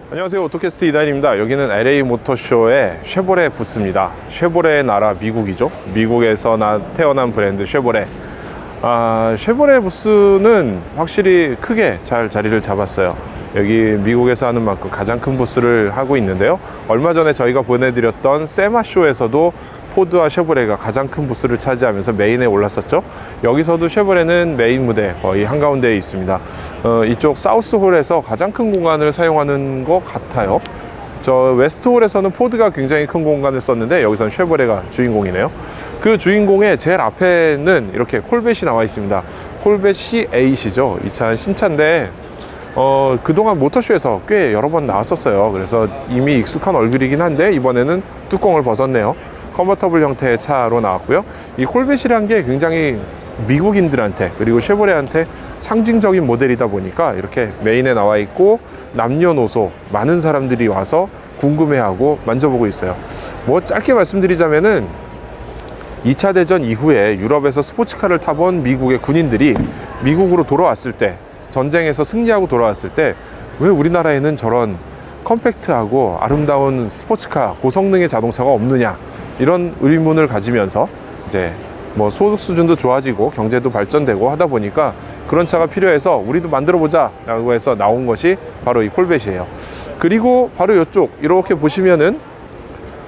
안녕하세요, 오토캐스트 이다일입니다. 여기는 LA 모터쇼의 쉐보레 부스입니다. 쉐보레의 나라 미국이죠. 미국에서 태어난 브랜드 쉐보레. 쉐보레 부스는 확실히 크게 잘 자리를 잡았어요. 여기 미국에서 하는 만큼 가장 큰 부스를 하고 있는데요. 얼마 전에 저희가 보내드렸던 세마쇼에서도 포드와 쉐보레가 가장 큰 부스를 차지하면서 메인에 올랐었죠. 여기서도 쉐보레는 메인 무대 거의 한가운데에 있습니다. 이쪽 사우스홀에서 가장 큰 공간을 사용하는 것 같아요. 저 웨스트홀에서는 포드가 굉장히 큰 공간을 썼는데 여기서는 쉐보레가 주인공이네요. 그 주인공의 제일 앞에는 이렇게 콜벳이 나와 있습니다. 콜벳 C8이죠. 이 차는 신차인데 그동안 모터쇼에서 꽤 여러 번 나왔었어요. 그래서 이미 익숙한 얼굴이긴 한데 이번에는 뚜껑을 벗었네요. 컨버터블 형태의 차로 나왔고요. 이 콜벳이란 게 굉장히 미국인들한테 그리고 쉐보레한테 상징적인 모델이다 보니까 이렇게 메인에 나와 있고 남녀노소 많은 사람들이 와서 궁금해하고 만져보고 있어요. 뭐 짧게 말씀드리자면은 2차 대전 이후에 유럽에서 스포츠카를 타본 미국의 군인들이 미국으로 돌아왔을 때, 전쟁에서 승리하고 돌아왔을 때 왜 우리나라에는 저런 컴팩트하고 아름다운 스포츠카, 고성능의 자동차가 없느냐, 이런 의문을 가지면서 이제 뭐 소득 수준도 좋아지고 경제도 발전되고 하다 보니까 그런 차가 필요해서 우리도 만들어 보자 라고 해서 나온 것이 바로 이 콜벳이에요. 그리고 바로 이쪽 이렇게 보시면은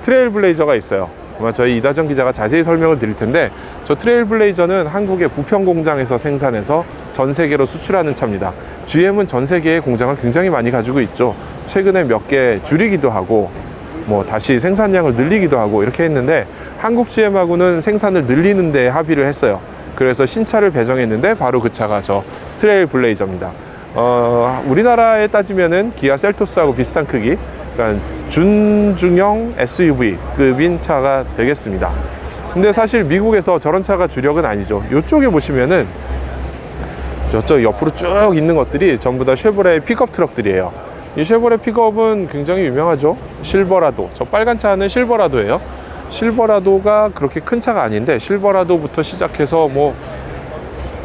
트레일블레이저가 있어요. 아마 저희 이다정 기자가 자세히 설명을 드릴 텐데, 저 트레일블레이저는 한국의 부평 공장에서 생산해서 전 세계로 수출하는 차입니다. GM은 전 세계의 공장을 굉장히 많이 가지고 있죠. 최근에 몇 개 줄이기도 하고 뭐 다시 생산량을 늘리기도 하고 이렇게 했는데, 한국 GM하고는 생산을 늘리는 데 합의를 했어요. 그래서 신차를 배정했는데 바로 그 차가 저 트레일블레이저입니다. 우리나라에 따지면은 기아 셀토스하고 비슷한 크기, 그러니까 준중형 SUV급인 차가 되겠습니다. 근데 사실 미국에서 저런 차가 주력은 아니죠. 이쪽에 보시면은 저쪽 옆으로 쭉 있는 것들이 전부 다 쉐보레 픽업 트럭들이에요. 이 쉐보레 픽업은 굉장히 유명하죠. 실버라도, 저 빨간 차는 실버라도예요. 실버라도가 그렇게 큰 차가 아닌데 실버라도부터 시작해서 뭐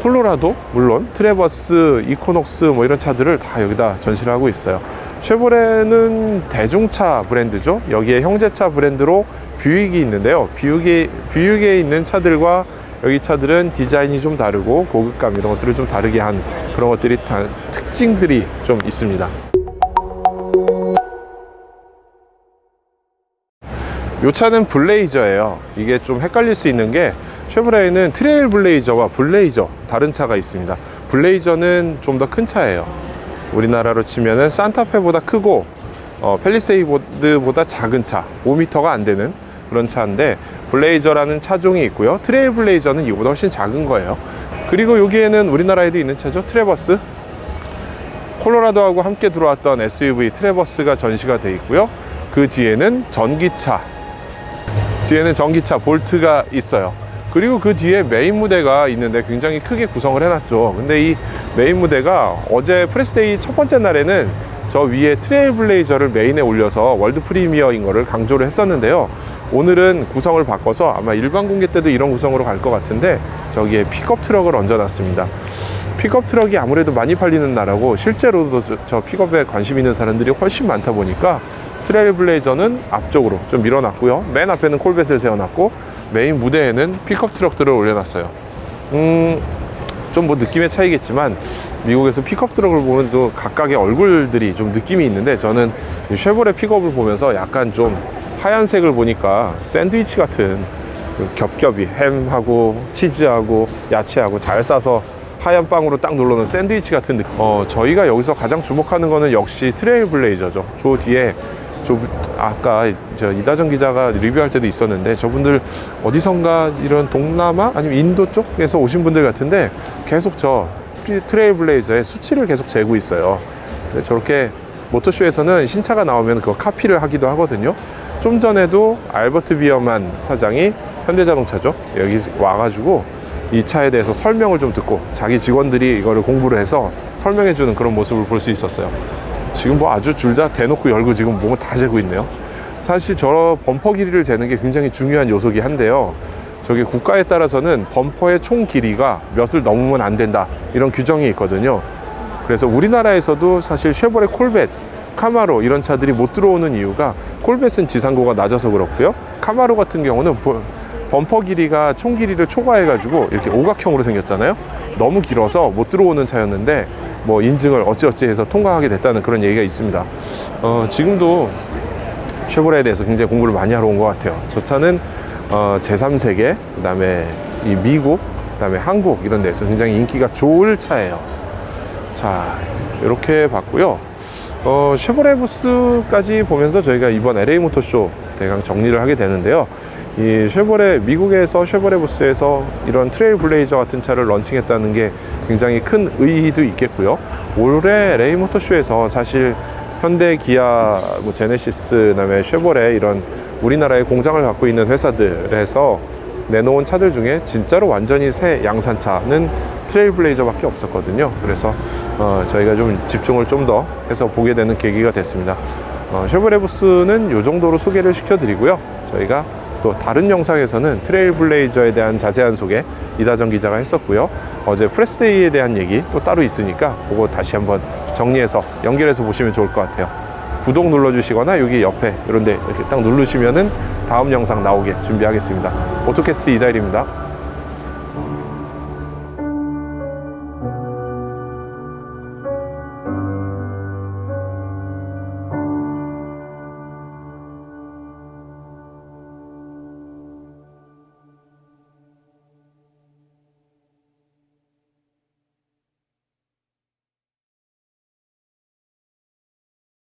콜로라도, 물론 트래버스, 이코녹스 뭐 이런 차들을 다 여기다 전시를 하고 있어요. 쉐보레는 대중차 브랜드죠. 여기에 형제차 브랜드로 뷰익이 있는데요. 뷰익에 있는 차들과 여기 차들은 디자인이 좀 다르고 고급감 이런 것들을 좀 다르게 한 그런 것들이 특징들이 좀 있습니다. 이 차는 블레이저예요. 이게 좀 헷갈릴 수 있는 게 쉐보레에는 트레일 블레이저와 블레이저 다른 차가 있습니다. 블레이저는 좀 더 큰 차예요. 우리나라로 치면은 산타페보다 크고 팰리세이드보다 작은 차, 5m가 안 되는 그런 차인데, 블레이저라는 차종이 있고요. 트레일 블레이저는 이거보다 훨씬 작은 거예요. 그리고 여기에는 우리나라에도 있는 차죠. 트래버스, 콜로라도하고 함께 들어왔던 SUV 트래버스가 전시가 되어 있고요. 그 뒤에는 전기차 볼트가 있어요. 그리고 그 뒤에 메인 무대가 있는데 굉장히 크게 구성을 해놨죠. 근데 이 메인 무대가 어제 프레스데이 첫 번째 날에는 저 위에 트레일블레이저를 메인에 올려서 월드 프리미어인 거를 강조를 했었는데요. 오늘은 구성을 바꿔서 아마 일반 공개 때도 이런 구성으로 갈 것 같은데 저기에 픽업 트럭을 얹어놨습니다. 픽업 트럭이 아무래도 많이 팔리는 나라고 실제로도 저 픽업에 관심 있는 사람들이 훨씬 많다 보니까 트레일블레이저는 앞쪽으로 좀 밀어놨고요. 맨 앞에는 콜벳을 세워놨고 메인 무대에는 픽업 트럭들을 올려놨어요. 좀 뭐 느낌의 차이겠지만 미국에서 픽업 트럭을 보면 또 각각의 얼굴들이 좀 느낌이 있는데, 저는 이 쉐보레 픽업을 보면서 약간 좀 하얀색을 보니까 샌드위치 같은 겹겹이 햄하고 치즈하고 야채하고 잘 싸서 하얀 빵으로 딱 눌러놓은 샌드위치 같은 느낌. 저희가 여기서 가장 주목하는 거는 역시 트레일블레이저죠. 저 뒤에 아까 저 이다정 기자가 리뷰할 때도 있었는데, 저분들 어디선가 이런 동남아 아니면 인도 쪽에서 오신 분들 같은데 계속 저 트레일블레이저의 수치를 계속 재고 있어요. 저렇게 모터쇼에서는 신차가 나오면 그거 카피를 하기도 하거든요. 좀 전에도 알버트 비어만 사장이 현대자동차죠, 여기 와가지고 이 차에 대해서 설명을 좀 듣고 자기 직원들이 이거를 공부를 해서 설명해주는 그런 모습을 볼 수 있었어요. 지금 뭐 아주 줄자 대놓고 열고 지금 몸을 다 재고 있네요. 사실 저 범퍼 길이를 재는 게 굉장히 중요한 요소긴 한데요. 저기 국가에 따라서는 범퍼의 총 길이가 몇을 넘으면 안 된다, 이런 규정이 있거든요. 그래서 우리나라에서도 사실 쉐보레 콜벳 카마로 이런 차들이 못 들어오는 이유가 콜벳은 지상고가 낮아서 그렇고요. 카마로 같은 경우는 범퍼 길이가 총 길이를 초과해가지고 이렇게 오각형으로 생겼잖아요. 너무 길어서 못 들어오는 차였는데 뭐 인증을 어찌어찌 해서 통과하게 됐다는 그런 얘기가 있습니다. 지금도 쉐보레에 대해서 굉장히 공부를 많이 하러 온 것 같아요. 저 차는 제3세계, 그 다음에 이 미국, 그 다음에 한국 이런 데서 굉장히 인기가 좋을 차예요. 자, 이렇게 봤고요. 쉐보레 부스까지 보면서 저희가 이번 LA 모터쇼 대강 정리를 하게 되는데요. 이 쉐보레, 미국에서 쉐보레 부스에서 이런 트레일 블레이저 같은 차를 런칭했다는 게 굉장히 큰 의의도 있겠고요. 올해 LA 모터쇼에서 사실 현대, 기아, 뭐 제네시스, 그다음에 쉐보레 이런 우리나라에 공장을 갖고 있는 회사들에서 내놓은 차들 중에 진짜로 완전히 새 양산차는 트레일블레이저밖에 없었거든요. 그래서 저희가 좀 집중을 좀 더 해서 보게 되는 계기가 됐습니다. 쉐보레 부스는 이 정도로 소개를 시켜드리고요. 저희가 또 다른 영상에서는 트레일블레이저에 대한 자세한 소개 이다정 기자가 했었고요. 어제 프레스데이에 대한 얘기 또 따로 있으니까 그거 다시 한번 정리해서 연결해서 보시면 좋을 것 같아요. 구독 눌러주시거나 여기 옆에 이런데 이렇게 딱 누르시면은 다음 영상 나오게 준비하겠습니다. 오토캐스트 이다일입니다.